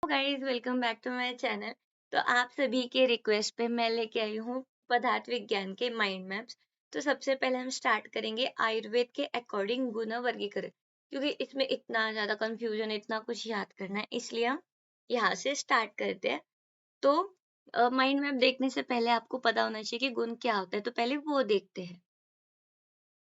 Guys, welcome back to my channel. तो आप सभी के रिक्वेस्ट पे मैं लेके आई हूँ पदार्थ विज्ञान के माइंड मैप्स। तो सबसे पहले हम स्टार्ट करेंगे आयुर्वेद के अकॉर्डिंग गुण वर्गीकरण, क्योंकि इसमें इतना ज्यादा कंफ्यूजन, इतना कुछ याद करना है, इसलिए हम यहाँ से स्टार्ट करते हैं। तो माइंड मैप देखने से पहले आपको पता होना चाहिए कि गुण क्या होता है, तो पहले वो देखते हैं।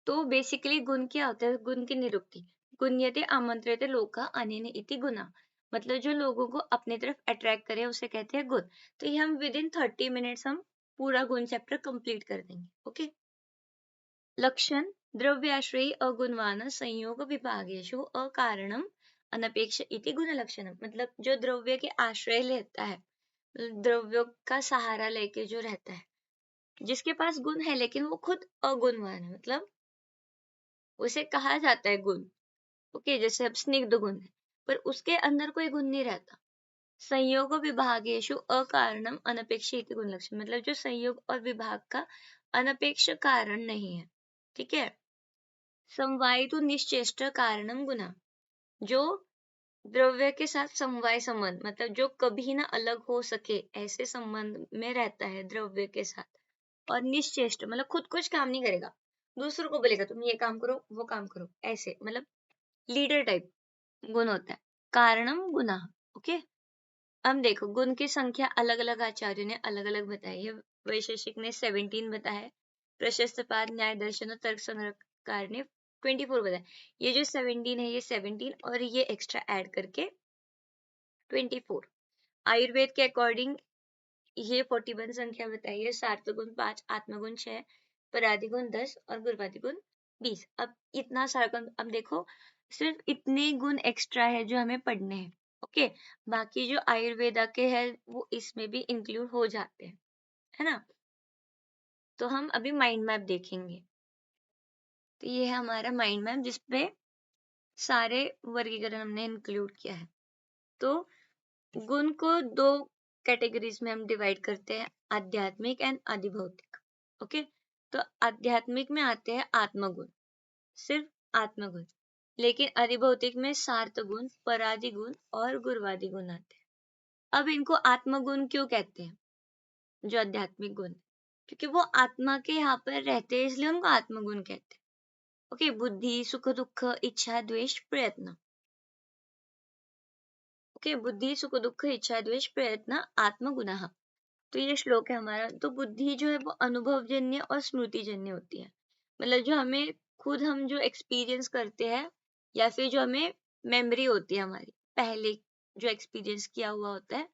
तो बेसिकली गुण क्या होता है? गुण की निरुक्ति। गुण्यते आमंत्रित लोका अनेन इति गुणा। मतलब जो लोगों को अपनी तरफ अट्रैक्ट करे उसे कहते हैं गुण। तो ये हम विद इन 30 मिनट्स हम पूरा गुण चैप्टर कंप्लीट कर देंगे। ओके। लक्षण द्रव्याश्रयी अगुणवान संयोग विभागेषु अकारणम अनपेक्ष इति गुण लक्षण। मतलब जो द्रव्य के आश्रय लेता है, द्रव्यों का सहारा लेके जो रहता है, जिसके पास गुण है लेकिन वो खुद अगुणवान है, मतलब उसे कहा जाता है गुण। ओके, जैसे अब स्निग्ध गुण है, पर उसके अंदर कोई गुण नहीं रहता। संयोग विभागेशु अकारणम अनपेक्षित गुण लक्षण। मतलब जो संयोग और विभाग का अनपेक्ष कारण नहीं है। ठीक है। समवाय तो निश्चेष्ट कारणम गुना। जो द्रव्य के साथ समवाय संबंध, मतलब जो कभी ना अलग हो सके ऐसे संबंध में रहता है द्रव्य के साथ। और निश्चेष्ट मतलब खुद कुछ काम नहीं करेगा, दूसरों को बोलेगा तुम ये काम करो वो काम करो, ऐसे मतलब लीडर टाइप गुण होता है। कारणम गुना। ओके। अब देखो, गुण की संख्या अलग अलग आचार्यों ने अलग अलग बताई है। वैशेषिक ने 17 बताया है, प्रशस्तपाद, न्याय दर्शन और तर्क संग्रहकार ने 24 बताया। ये जो 17 है, ये 17 और ये एक्स्ट्रा ऐड करके 24। आयुर्वेद के अकॉर्डिंग ये 41 संख्या बताई है। सार्थ गुण 5, आत्मगुण 6, परादि गुण 10 और गुरवादि गुण 20। अब इतना सारा गुण, अब देखो सिर्फ इतने गुण एक्स्ट्रा है जो हमें पढ़ने हैं। ओके। बाकी जो आयुर्वेदा के हैं वो इसमें भी इंक्लूड हो जाते हैं, है ना। तो हम अभी माइंड मैप देखेंगे। तो ये है हमारा माइंड मैप जिसपे सारे वर्गीकरण हमने इंक्लूड किया है। तो गुण को दो कैटेगरीज में हम डिवाइड करते हैं, आध्यात्मिक एंड अधिभौतिक। ओके। तो आध्यात्मिक में आते हैं आत्मगुण, सिर्फ आत्मगुण। लेकिन अधिभौतिक में सार्थ गुण, परादि गुण और गुरवादि गुण आते हैं। अब इनको आत्मगुण क्यों कहते हैं, जो आध्यात्मिक गुण? क्योंकि वो आत्मा के यहाँ पर रहते हैं, इसलिए उनको आत्मगुण कहते हैं। ओके। बुद्धि, सुख दुख, इच्छा द्वेष प्रयत्न। ओके। बुद्धि, सुख दुख, इच्छा द्वेष प्रयत्न आत्मगुणः। तो ये श्लोक है हमारा। तो बुद्धि जो है वो अनुभवजन्य और स्मृतिजन्य होती है। मतलब जो हमें खुद हम जो एक्सपीरियंस करते हैं, या फिर जो हमें मेमोरी होती है हमारी, पहले जो एक्सपीरियंस किया हुआ होता है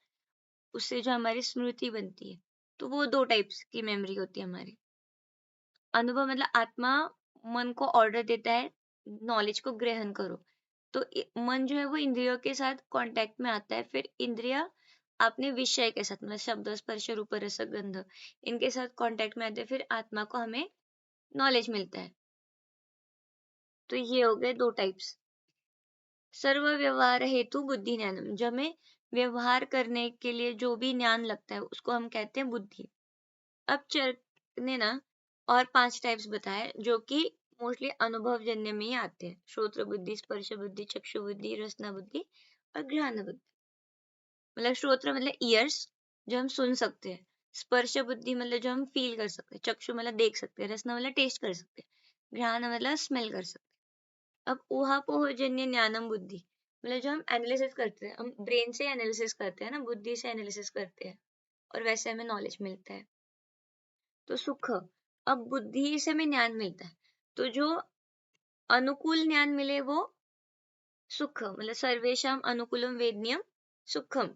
उससे जो हमारी स्मृति बनती है, तो वो दो टाइप्स की मेमोरी होती है हमारी। अनुभव मतलब आत्मा मन को ऑर्डर देता है, नॉलेज को ग्रहण करो। तो मन जो है वो इंद्रियों के साथ कांटेक्ट में आता है, फिर इंद्रिया अपने विषय के साथ, मतलब शब्द, स्पर्श, रूप, रस, गंध, इनके साथ कांटेक्ट में आते हैं, फिर आत्मा को हमें नॉलेज मिलता है। तो ये हो गए दो टाइप्स। सर्व व्यवहार हेतु बुद्धि ज्ञानम। जो हमें व्यवहार करने के लिए जो भी ज्ञान लगता है उसको हम कहते हैं बुद्धि। अब चर्क ने ना और 5 टाइप्स बताए जो कि मोस्टली अनुभवजन्य में ही आते हैं। श्रोत्र बुद्धि, स्पर्श बुद्धि, चक्षु बुद्धि, रसना बुद्धि और घ्राण बुद्धि। मतलब श्रोत्र मतलब ईयर्स, जो हम सुन सकते हैं। स्पर्श बुद्धि मतलब जो हम फील कर सकते हैं। चक्षु मतलब देख सकते हैं। रसना मतलब टेस्ट कर सकते हैं। घ्राण मतलब स्मेल कर सकते हैं। अब ऊहापोहजन्य ज्ञानम बुद्धि, मतलब जो हम एनालिसिस करते हैं, हम ब्रेन से एनालिसिस करते हैं ना, बुद्धि से एनालिसिस करते हैं और वैसे हमें नॉलेज मिलता है। तो सुख, अब बुद्धि से हमें ज्ञान मिलता है, तो जो अनुकूल ज्ञान मिले वो सुख, मतलब सर्वेशम अनुकूलम वेदनियम सुखम,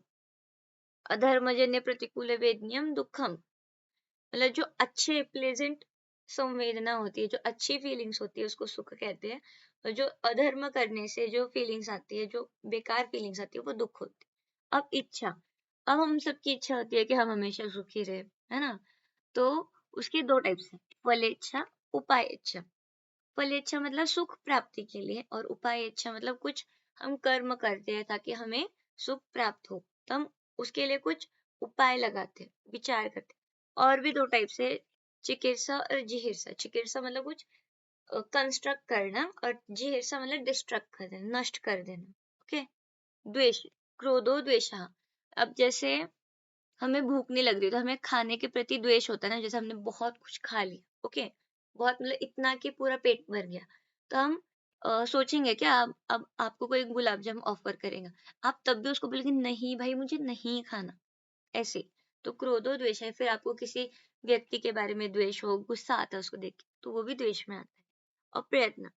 अधर्मजन्य प्रतिकूल वेदनियम दुखम। मतलब जो अच्छे प्लेजेंट संवेदना होती है, जो अच्छी फीलिंग्स होती है उसको सुख कहते हैं, और जो अधर्म करने से जो फीलिंग्स आती है, जो बेकार फीलिंग्स आती है, वो दुख होती है। अब इच्छा, अब हम सबकी इच्छा होती है कि हम हमेशा सुखी रहे, है ना। तो उसकी दो टाइप्स है, फलेच्छा, उपाय इच्छा। फलेच्छा मतलब सुख प्राप्ति के लिए, और उपाय इच्छा मतलब कुछ हम कर्म करते हैं ताकि हमें सुख प्राप्त हो, तो हम उसके लिए कुछ उपाय लगाते हैं, विचार करते हैं। और भी दो टाइप से, चिकित्सा और जिहिर्सा। चिकित्सा मतलब कुछ कंस्ट्रक्ट करना, और जिहिर्सा मतलब डिस्ट्रक्ट कर देना, नष्ट कर देना। ओके। द्वेष, क्रोधो द्वेषः, अब जैसे हमें भूख नहीं लग रही तो हमें खाने के प्रति द्वेष होता है ना, जैसे हमने बहुत कुछ खा लिया, ओके, बहुत मतलब इतना कि पूरा पेट भर गया, तो हम सोचेंगे क्या, अब आपको कोई गुलाब जामुन ऑफर करेगा, आप तब भी उसको बोलेंगे नहीं भाई मुझे नहीं खाना, ऐसे। तो क्रोधो द्वेष है, फिर आपको किसी व्यक्ति के बारे में द्वेष हो, गुस्सा आता है उसको देख के, तो वो भी द्वेष में आता है। और प्रयत्न,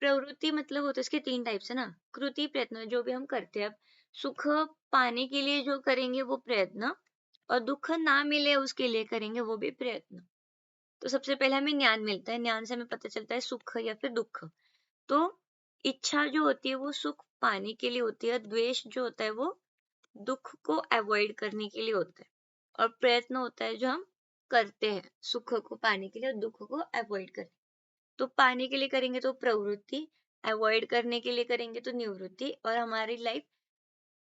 प्रवृत्ति मतलब होता है इसके 3 टाइप्स है ना, कृति प्रयत्न जो भी हम करते हैं, अब सुख पाने के लिए जो करेंगे वो प्रयत्न, और दुख ना मिले उसके लिए करेंगे वो भी प्रयत्न। तो सबसे पहले हमें ज्ञान मिलता है, ज्ञान से हमें पता चलता है सुख या फिर दुख। तो इच्छा जो होती है वो सुख पाने के लिए होती है, द्वेष जो होता है वो दुख को अवॉइड करने के लिए होता है, और प्रयत्न होता है जो हम करते हैं सुख को पाने के लिए और दुख को अवॉइड करने। तो पाने के लिए करेंगे तो प्रवृत्ति, अवॉइड करने के लिए करेंगे तो निवृत्ति, और हमारी लाइफ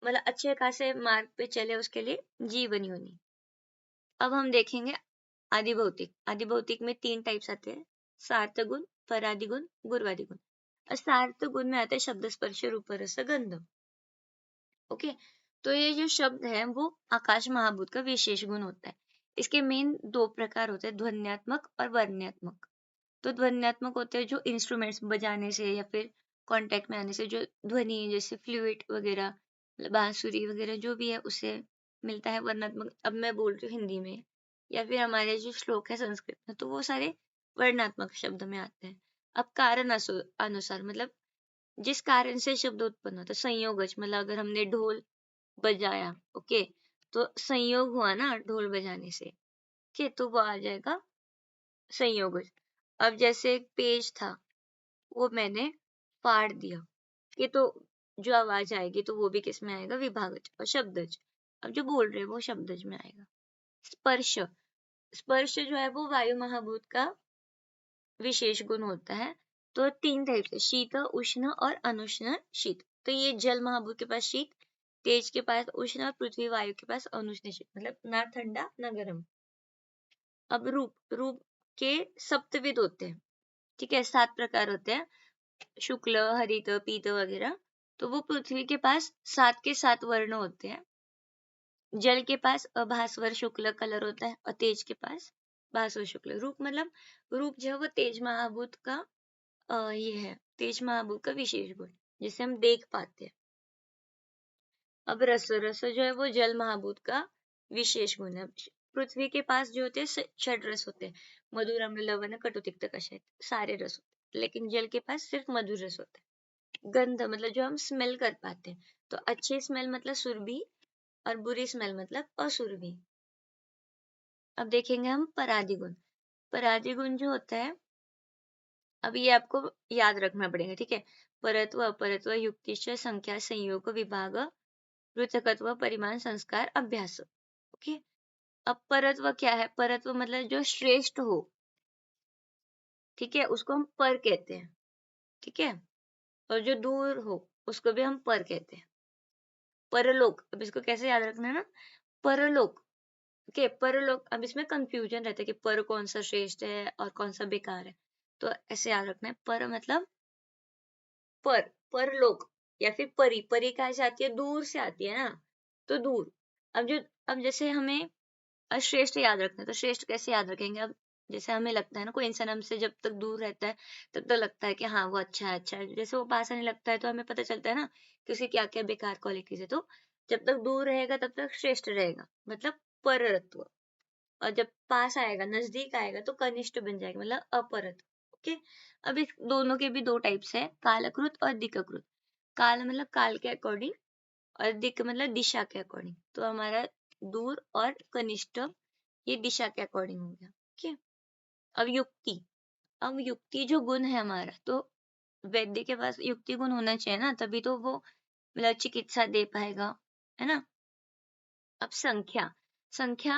मतलब अच्छे खासे मार्ग पे चले उसके लिए जीवन योनि। अब हम देखेंगे आदि भौतिक। आदि भौतिक में 3 टाइप्स आते हैं, सार्थ गुण, परादि गुण, गुरवादि गुण। सार्थ गुण में आता है शब्द स्पर्श रूप रस गंध, ओके। तो ये जो शब्द है वो आकाश महाभूत का विशेष गुण होता है। इसके मेन 2 प्रकार होते हैं, ध्वन्यात्मक और वर्णनात्मक। तो ध्वन्यात्मक होते हैं जो इंस्ट्रूमेंट्स बजाने से या फिर कांटेक्ट में आने से जो ध्वनि, जैसे फ्लूइड वगैरह, मतलब बांसुरी वगैरह जो भी है उससे मिलता है। वर्णनात्मक अब मैं बोल रही हूँ हिंदी में, या फिर हमारे जो श्लोक है संस्कृत में, तो वो सारे वर्णनात्मक शब्द में आते हैं। अब कारण अनुसार मतलब जिस कारण से शब्द उत्पन्न होता है, संयोगज मतलब अगर हमने ढोल बजाया, ओके, तो संयोग हुआ ना ढोल बजाने से, ओके, तो वो आ जाएगा संयोगज। अब जैसे एक पेज था वो मैंने फाड़ दिया, ये तो जो आवाज आएगी तो वो भी किस में आएगा, विभागज और शब्दज। अब जो बोल रहे हैं वो शब्दज में आएगा। स्पर्श, स्पर्श जो है वो वायु महाभूत का विशेष गुण होता है। तो 3 टाइप से, शीत, उष्ण और अनुष्ण शीत। तो ये जल महाभूत के पास शीत, तेज के पास उष्ण और पृथ्वी वायु के पास अनुष्ण शीत, मतलब ना ठंडा ना गर्म। अब रूप, रूप के सप्तविध होते हैं, ठीक है, 7 प्रकार होते हैं, शुक्ल, हरित, पीत वगैरह। तो वो पृथ्वी के पास 7 के 7 वर्ण होते हैं। जल के पास भास्वर शुक्ल कलर होता है, और तेज के पास भास्वर शुक्ल। रूप मतलब रूप जो है वो तेज महाभूत का ये है, तेज महाभूत का विशेष गुण जिसे हम देख पाते हैं। अब रस, रस जो है वो जल महाभूत का विशेष गुण है। पृथ्वी के पास जो होते हैं षड रस होते हैं, मधुर, अम्ल, लवण, कटु, तिक्त, कषाय, सारे रस होते हैं। लेकिन जल के पास सिर्फ मधुर रस होता है। गंध मतलब जो हम स्मेल कर पाते हैं, तो अच्छी स्मेल मतलब सुरभि, और बुरी स्मेल मतलब असुरभि। अब देखेंगे हम परादी गुण। परादी गुण जो होता है, अब ये आपको याद रखना पड़ेगा, ठीक है। परत्व, अपरत्व, युक्तिश, संख्या, संयोग, विभाग, पृथकत्व, परिमाण, संस्कार, अभ्यास, ओके। अब परत्व क्या है, परत्व मतलब जो श्रेष्ठ हो, ठीक है, उसको हम पर कहते हैं, ठीक है। और जो दूर हो उसको भी हम पर कहते हैं। परलोक, अब इसको कैसे याद रखना है ना, परलोक, ओके, परलोक। अब इसमें कंफ्यूजन रहता है कि पर कौन सा श्रेष्ठ है और कौन सा बेकार है, तो ऐसे याद रखना है। पर मतलब पर, परलोक, या फिर परी, परी कहाँ से आती है, दूर से आती है ना, तो दूर। अब जो, अब जैसे हमें श्रेष्ठ याद रखना है, तो श्रेष्ठ कैसे याद रखेंगे, अब जैसे हमें लगता है ना कोई इंसान हमसे जब तक दूर रहता है तब तक लगता है कि हाँ वो अच्छा है, अच्छा है, जैसे वो पास आने लगता है तो हमें पता चलता है ना कि उसकी क्या क्या बेकार क्वालिटीज है। तो जब तक दूर रहेगा तब तक श्रेष्ठ रहेगा, मतलब परत्व। और जब पास आएगा, नजदीक आएगा, तो कनिष्ठ बन जाएगा, मतलब अपरत, ओके। अब इस दोनों के भी 2 टाइप्स है, कालकृत और दिक्कृत। काल मतलब काल के अकॉर्डिंग, और दिक मतलब दिशा के अकॉर्डिंग। तो हमारा दूर और कनिष्ठ ये दिशा के अकॉर्डिंग हो गया, ओके। अब युक्ति, अब युक्ति जो गुण है हमारा, तो वैद्य के पास युक्ति गुण होना चाहिए ना, तभी तो वो मतलब चिकित्सा दे पाएगा, है ना। अब संख्या, संख्या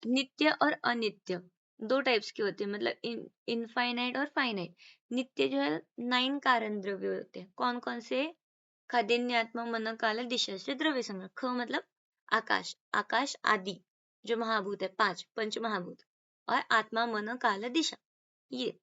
नित्य और अनित्य 2 टाइप्स की होती है, मतलब इनफाइनाइट और फाइनाइट। नित्य जो है 9 कारण द्रव्य होते हैं, कौन कौन से, खादिन्य, आत्मा, मन, काल, दिशा से द्रव्य संग्रह। ख मतलब आकाश, आकाश आदि जो महाभूत है, 5 पंच महाभूत, और आत्मा, मन, काल, दिशा, ये।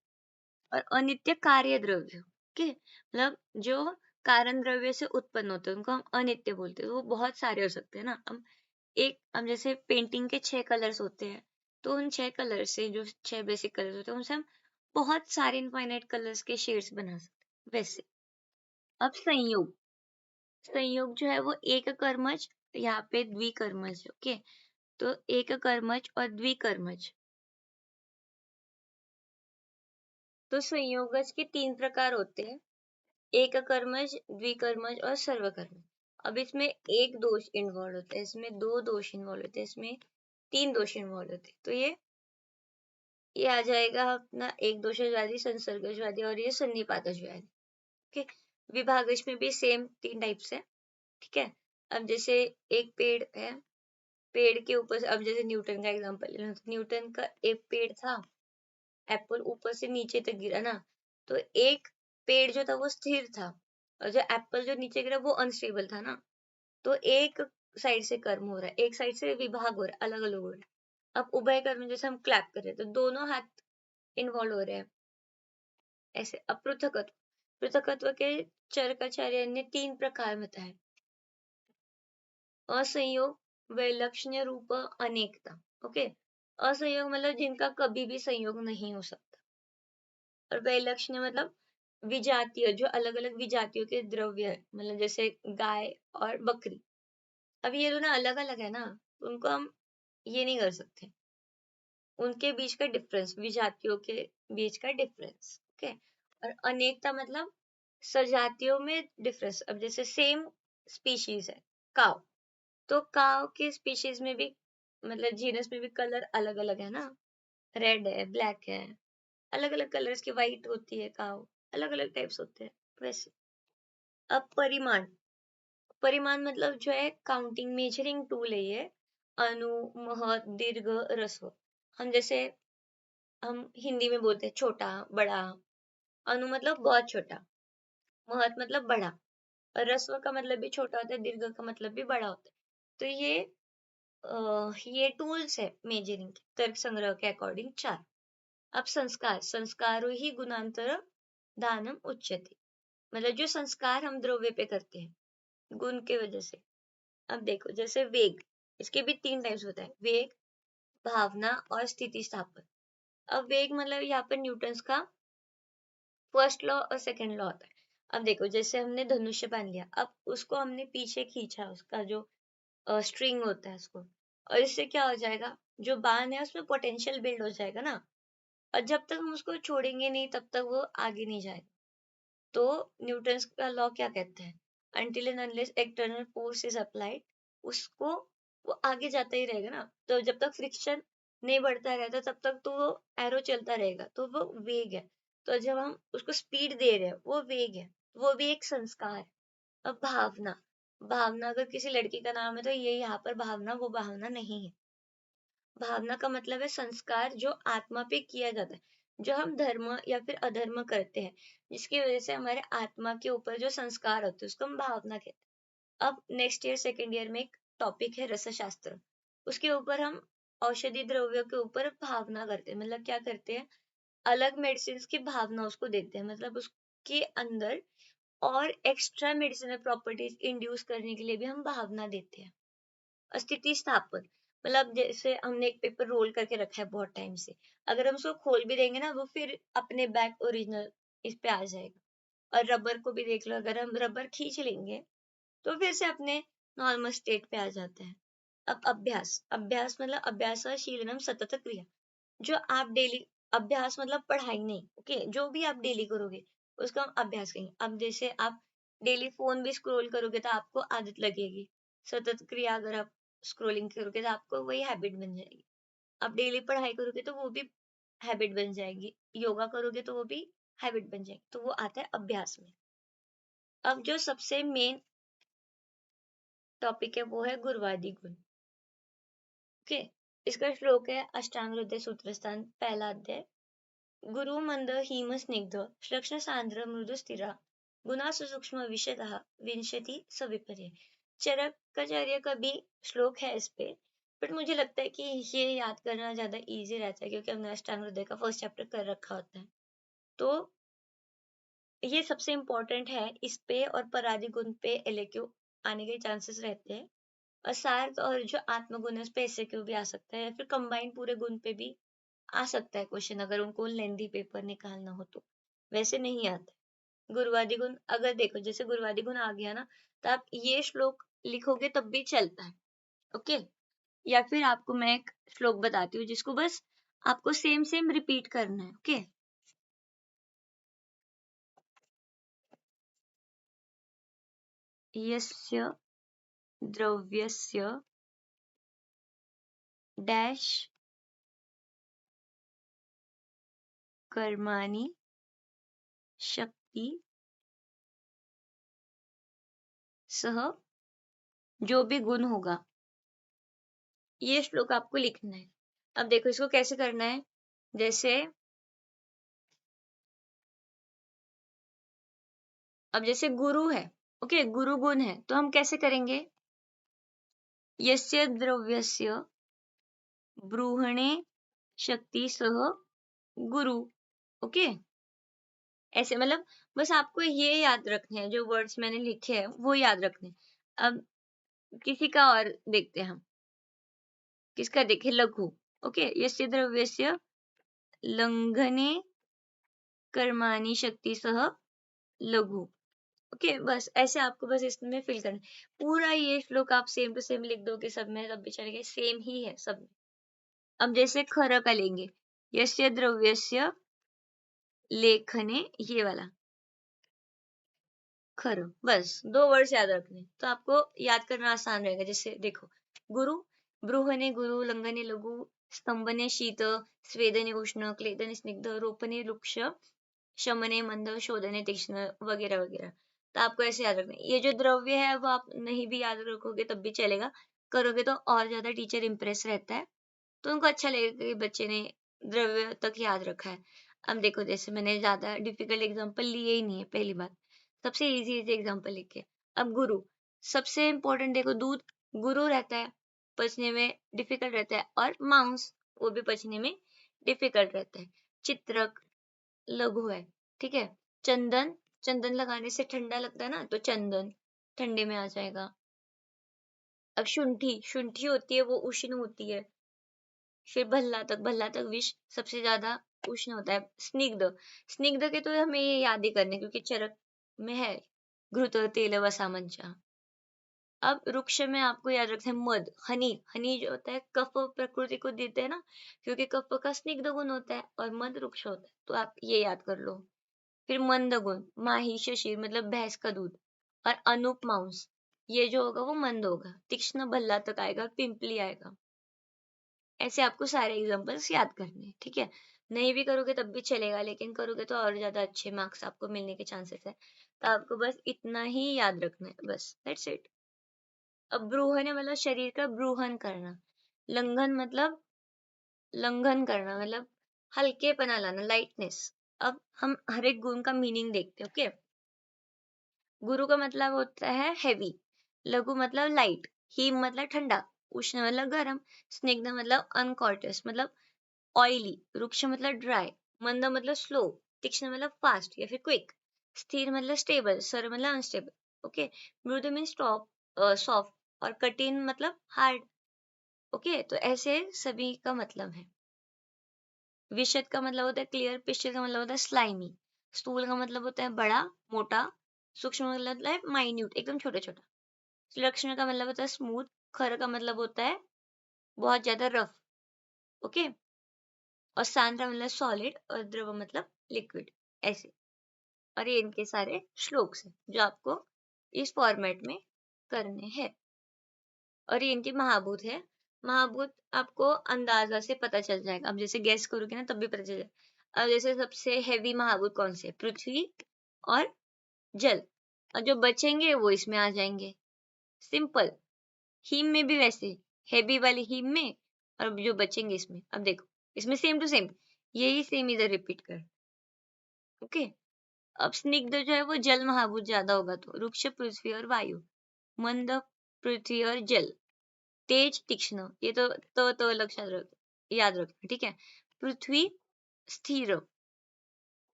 और अनित्य कार्य द्रव्य, ओके, मतलब जो कारण द्रव्य से उत्पन्न होते हैं उनको हम अनित्य बोलते हैं। तो वो बहुत सारे हो सकते हैं ना। हम जैसे पेंटिंग के 6 कलर्स होते हैं, तो उन 6 कलर से जो 6 बेसिक कलर्स होते हैं उनसे हम बहुत सारे इनफाइनाइट कलर्स के शेड्स बना सकते हैं वैसे। अब संयोग, संयोग जो है वो एक कर्मज, यहाँ पे द्विकर्मज। ओके, तो एक कर्मज और द्विकर्मज। तो संयोगज के 3 प्रकार होते हैं, एक कर्मज, द्विकर्मज और सर्वकर्मज। अब इसमें एक दोष इन्वॉल्व होता है, इसमें दो दोष इन्वॉल्व होते हैं, इसमें तीन दोष इन्वॉल्व होते हैं। तो ये आ जाएगा अपना एक दोषजवादी, संसर्गजवादी और ये सन्निपातजवादी। ठीक है, विभागज में भी सेम 3 टाइप्स है। ठीक है, अब जैसे एक पेड़ है, पेड़ के ऊपर से, अब जैसे न्यूटन का एग्जांपल ले लो, तो न्यूटन का एक पेड़ था, एप्पल ऊपर से नीचे तक गिरा ना, तो एक पेड़ जो था वो स्थिर था और जो एप्पल जो नीचे गिरा वो अनस्टेबल था ना। तो एक साइड से कर्म हो रहा है, एक साइड से विभाग हो रहा है, अलग अलग हो रहा है। अब उभय कर्म जैसे हम क्लैप कर रहे हैं तो दोनों हाथ इन्वॉल्व हो रहे हैं ऐसे। अब पृथकत्व, पृथकत्व के चरकाचार्य ने 3 प्रकार बताए, असंयोग, वैलक्षण्य रूप, अनेकता। ओके, असंयोग मतलब जिनका कभी भी संयोग नहीं हो सकता, और वैलक्षण्य मतलब विजातीय, जो अलग अलग विजातियों के द्रव्य है, मतलब जैसे गाय और बकरी। अब ये दोनों अलग अलग है ना, तो उनको हम ये नहीं कर सकते, उनके बीच का डिफरेंस, विजातियों के बीच का डिफरेंस। ओके, और अनेकता मतलब सजातियों में डिफरेंस। अब जैसे सेम स्पीशीज है काव, तो काव के स्पीशीज में भी, मतलब जीनस में भी कलर अलग अलग है ना, रेड है, ब्लैक है, अलग अलग कलर्स की, व्हाइट होती है काव, अलग अलग टाइप्स होते हैं वैसे। अब परिमाण, परिमाण मतलब जो है काउंटिंग मेजरिंग टूल है ये। अणु, महत, दीर्घ, ह्रस्व। हम जैसे हम हिंदी में बोलते हैं छोटा, बड़ा। अणु मतलब बहुत छोटा, महत मतलब बड़ा, और ह्रस्व का मतलब भी छोटा होता है, दीर्घ का मतलब भी बड़ा होता है। तो ये टूल्स है मेजरिंग के, तर्क संग्रह के अकॉर्डिंग 4। अब संस्कार, संस्कारो ही गुणांतर दानम उच्यते, मतलब जो संस्कार हम द्रव्य पे करते हैं गुण के वजह से। अब देखो जैसे वेग, इसके भी 3 टाइप्स होता है, वेग, भावना और स्थिति स्थापन। अब वेग मतलब यहाँ पर न्यूटन का फर्स्ट लॉ और सेकंड लॉ होता है। अब देखो जैसे हमने धनुष्य बांध लिया, अब उसको हमने पीछे खींचा, उसका जो स्ट्रिंग होता है उसको, और इससे क्या हो जाएगा, जो बाण है उसमें पोटेंशियल बिल्ड हो जाएगा ना, और जब तक हम उसको छोड़ेंगे नहीं तब तक वो आगे नहीं जाएगा। तो न्यूटन्स का लॉ क्या कहता है, until and unless external force is applied, उसको वो आगे जाता ही रहेगा ना। तो जब तक फ्रिक्शन नहीं बढ़ता रहता तब तक तो वो एरो चलता रहेगा, तो वो वेग है। तो जब हम उसको स्पीड दे रहे हैं वो वेग है, वो भी एक संस्कार है। अब भावना, भावना अगर किसी लड़की का नाम है तो ये यहाँ पर भावना वो भावना नहीं है। भावना का मतलब है संस्कार जो आत्मा पे किया जाता है, जो हम धर्म या फिर अधर्म करते हैं, जिसकी वजह से हमारे आत्मा के ऊपर जो संस्कार होते हैं उसको हम भावना कहते हैं। अब नेक्स्ट ईयर सेकेंड ईयर में एक टॉपिक है रसशास्त्र, उसके ऊपर हम औषधि द्रव्यों के ऊपर भावना करते हैं, मतलब क्या करते हैं, अलग मेडिसिन की भावना उसको देते हैं, मतलब उसके अंदर और एक्स्ट्रा मेडिसिनल प्रॉपर्टीज इंड्यूस करने के लिए भी हम भावना देते हैं। स्थिति स्थापन मतलब जैसे हमने एक पेपर रोल करके रखा है बहुत टाइम से, अगर हम उसको खोल भी देंगे ना वो फिर अपने बैक ओरिजिनल इस पे आ जाएगा। और रबर को भी देख लो, अगर हम रबर खींच लेंगे तो फिर से अपने नॉर्मल स्टेट पे आ जाता है। अब अभ्यास, अभ्यास मतलब अभ्यासशीलनम सतत क्रिया, जो आप डेली, अभ्यास मतलब पढ़ाई नहीं, ओके, जो भी आप डेली करोगे उसका हम अभ्यास करेंगे। अब जैसे आप डेली फोन भी स्क्रॉल करोगे तो आपको आदत लगेगी, सतत क्रिया अगर आप स्क्रॉलिंग करोगे तो आपको वही हैबिट बन जाएगी। आप डेली पढ़ाई करोगे तो वो भी हैबिट बन जाएगी, योगा करोगे तो वो भी हैबिट बन जाएगी, तो वो आता है अभ्यास में। अब जो सबसे मेन टॉपिक है वो है गुरुवादी गुण। ओके, इसका श्लोक है अष्टांग हृदय सूत्रस्थान, पहला अध्याय। गुरु मंद हिम स्निग्ध श्लक्ष्ण सांद्र मृदु स्थिरा गुना सूक्ष्म विशतः विंशति सविपर्य। चरकाचार्य का भी श्लोक है इस पे, बट मुझे लगता है कि ये याद करना ज्यादा इजी रहता है क्योंकि हमने अष्टांग हृदय का फर्स्ट चैप्टर कर रखा होता है। तो ये सबसे इम्पोर्टेंट है, इस पे और परादी गुण पे एलएक्यू आने के चांसेस रहते हैं। और सार्थ और जो आत्मगुण है उस पे एसएक्यू भी आ सकता है, या फिर कंबाइंड पूरे गुण पे भी आ सकता है क्वेश्चन, अगर उनको लेंदी पेपर निकालना हो तो। वैसे नहीं आता। गुरुवादी गुण अगर देखो, जैसे गुरुवादी गुण आ गया ना, तो आप ये श्लोक लिखोगे तब भी चलता है। ओके, या फिर आपको मैं एक श्लोक बताती हूँ जिसको बस आपको सेम सेम रिपीट करना है। ओके, यस्य द्रव्यस्य डैश कर्माणि शक्ति सह, जो भी गुण होगा, ये श्लोक आपको लिखना है। अब देखो इसको कैसे करना है। जैसे अब जैसे गुरु है, ओके, गुरु गुण है, तो हम कैसे करेंगे। यस्य द्रव्यस्य ब्रूहणे शक्ति सह गुरु। ओके, ऐसे मतलब बस आपको ये याद रखने हैं, जो वर्ड्स मैंने लिखे हैं वो याद रखने हैं। अब किसी का और देखते हैं हम, किसका देखे, लघु। ओके, यस्य द्रव्यस्य लंघने कर्माणि शक्ति सह लघु। ओके, बस ऐसे आपको बस इसमें फिल करना है। पूरा ये श्लोक आप सेम टू सेम लिख दोगे सब में, तब भी चलेगा, सेम ही है सब में। अब जैसे खर का लेंगे, यस्य द्रव्यस्य लेखने, ये वाला खर, बस दो वर्ड्स याद रखने, तो आपको याद करना आसान रहेगा। जैसे देखो, गुरु, बृहने गुरु, लंघने लघु, स्तंभने शीत, स्वेदने उष्ण, क्लेदने स्निग्ध, रोपणे वृक्ष, शमने मंद, शोधने तीक्ष्ण, वगैरह वगैरह। तो आपको ऐसे याद रखना है। ये जो द्रव्य है वो आप नहीं भी याद रखोगे तब भी चलेगा, करोगे तो और ज्यादा टीचर इम्प्रेस रहता है, तो उनको अच्छा लगेगा कि बच्चे ने द्रव्य तक याद रखा है। अब देखो, जैसे मैंने ज्यादा डिफिकल्ट एग्जांपल लिए ही नहीं है, पहली बात, सबसे इजी इजी एग्जांपल लिखे। अब गुरु, सबसे इंपॉर्टेंट देखो, दूध गुरु रहता है, पचने में डिफिकल्ट रहता है, और मांस, वो भी पचने में डिफिकल्ट रहता है। चित्रक लघु है, ठीक है। चंदन, चंदन लगाने से ठंडा लगता है ना, तो चंदन ठंडे में आ जाएगा। अब शुंठी, शुंठी होती है वो उष्ण होती है। फिर भल्ला तक, भल्ला तक विष सबसे ज्यादा उष्ण होता है। स्निग्ध, स्निग्ध के तो हमें ये याद ही करने, क्योंकि चरक में है, घृत तेल वसा मंचा। अब वृक्ष में आपको याद रखना है मध, हनी, हनी जो होता है कफ प्रकृति को देते हैं ना, क्योंकि कफ का स्निग्ध गुण होता है, और मध वृक्ष होता है, तो आप ये याद कर लो। फिर मंद गुण, माही शशीर मतलब भैंस का दूध, और अनूप मांस, ये जो होगा वो मंद होगा। तीक्ष्ण भल्ला तक आएगा, और पिंपली आएगा। ऐसे आपको सारे एग्जांपल्स याद करने हैं, ठीक है। नहीं भी करोगे तब भी चलेगा, लेकिन करोगे तो और ज्यादा अच्छे मार्क्स आपको मिलने के चांसेस है। तो आपको बस इतना ही याद रखना है, बस दैट्स इट। अब ब्रूहन है मतलब शरीर का ब्रूहन करना। लंघन मतलब लंघन करना मतलब हल्केपना लाना, लाइटनेस। अब हम हर एक गुण का मीनिंग देखते हैं। ओके, गुरु का मतलब होता है हेवी, लघु मतलब लाइट, हिम मतलब ठंडा, उष्ण मतलब गर्म, स्निग्ध मतलब अनकॉर्टस मतलब ऑयली, रुक्ष मतलब ड्राई, मंद मतलब स्लो, तीक्ष्ण मतलब फास्ट या फिर क्विक, स्थिर मतलब स्टेबल, सर मतलब अनस्टेबल। ओके, मृदु मीन सॉफ्ट, और कठिन मतलब हार्ड। ओके, तो ऐसे सभी का मतलब है। विशद का मतलब होता है क्लियर, पिस्टल का मतलब होता है स्लाइमी, स्थूल का मतलब होता है बड़ा मोटा, सूक्ष्म का मतलब है माइन्यूट एकदम छोटा छोटा, सुलक्षण का मतलब होता है स्मूथ, खर का मतलब होता है बहुत ज्यादा रफ। ओके, और सांद्र मतलब सॉलिड, और द्रव मतलब लिक्विड, ऐसे। और ये इनके सारे श्लोक्स हैं जो आपको इस फॉर्मेट में करने हैं। और ये इनके महाभूत है। महाभूत आपको अंदाजा से पता चल जाएगा, अब जैसे गैस करोगे ना तब भी पता चल जाएगा। अब जैसे सबसे हैवी महाभूत कौन से, पृथ्वी और जल, और जो बचेंगे वो इसमें आ जाएंगे, सिंपल। हिम में भी वैसे, हैवी वाली हिम में, और जो बचेंगे इसमें। अब देखो इसमें सेम टू सेम, यही सेम इधर रिपीट कर। ओके, अब स्निग्ध जो है वो जल महाभूत ज्यादा होगा, तो वृक्ष पृथ्वी और वायु, मंद पृथ्वी और जल, तेज तीक्ष्ण, ये तो लक्षात रख, याद रखना, ठीक है। पृथ्वी स्थिर,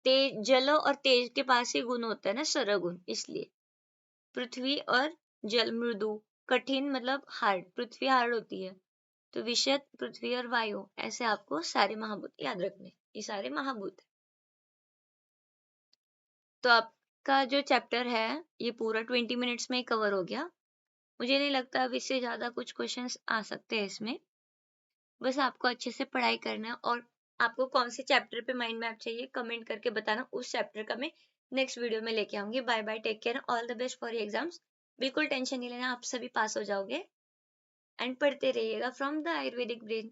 तेज, जल और तेज के पास ही गुण होता है ना, सरगुण, इसलिए। पृथ्वी और जल मृदु, कठिन मतलब हार्ड, पृथ्वी हार्ड होती है, तो विषय पृथ्वी और वायु, ऐसे आपको सारे महाभूत याद रखने, ये सारे महाभूत है। तो आपका जो चैप्टर है ये पूरा 20 मिनट्स में ही कवर हो गया। मुझे नहीं लगता अब इससे ज्यादा कुछ क्वेश्चंस आ सकते हैं इसमें। बस आपको अच्छे से पढ़ाई करना है, और आपको कौन से चैप्टर पे माइंड मैप चाहिए कमेंट करके बताना, उस चैप्टर का मैं नेक्स्ट वीडियो में लेके आऊंगी। Bye bye, take care, all the best for your exams. बिल्कुल टेंशन नहीं लेना, आप सभी पास हो जाओगे। एंड पढ़ते रहिएगा फ्रॉम द आयुर्वेदिक ब्रेन।